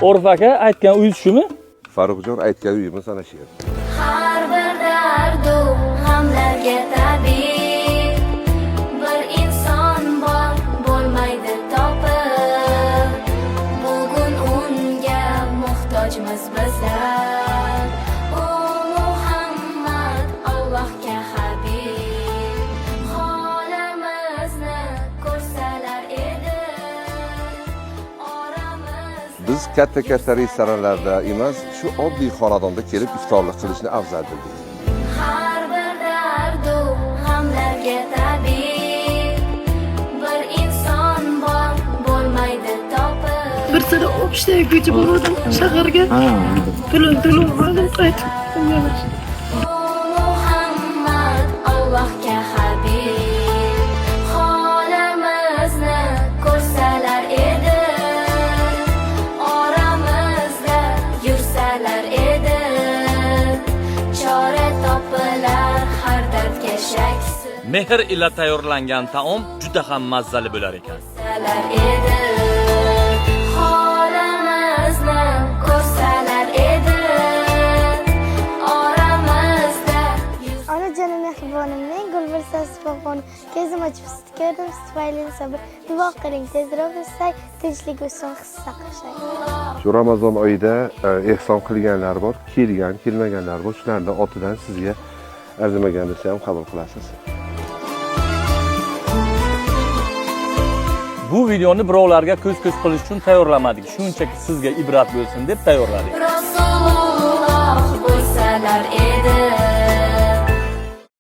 Orif aka aytgan uy shumi? Farruxjon aytgan uyimiz ana shu yer. Har bir dardu g'amlarga tabib, bir inson bor bo'lmaydi topib. Bugun unga muhtojmiz bizlar. U Muhammad Allohga habib. Holimizni ko'rsalar edi. Biz katta restoranlarda emas, shu oddiy xonadonda kelib iftorlik qilishni afzal bildik. Har bir dardu g'amlarga tabib, bir inson bor bo'lmaydi topib. Bir sara o'qishga ko'chib bordim shaharga. Pulum olib qaytib keldim. Muhammad Allohga habib, holimizni ko'rsalar edi. Oramizda yursalar edi. Chora topilar har dardga shaksiz. Mehr ila tayyorlangan taom juda ham mazzali bo'lar ekan. Ko'rsalar edi. Holimizni ko'rsalar edi. Oramizda Onajonim mehribonimning Gulbirsa Sifaxonim ko'zim ochib sizni ko'rdim, siz tufayli sabr duo qiling, tezroq o'tsak tinchlik uchun hissa qilshay. Shu Ramazon oyida ehson qilganlar bor, kelmaganlar bor. Shularning otidan sizga arzimaganini ham qabul qilasiz. Bu videoni birovlarga ko'z-ko'z qilish uchun tayyorlamadik. Shunchaki sizga ibrat bo'lsin deb tayyorladik. Rasululloh bo'lsalar edi.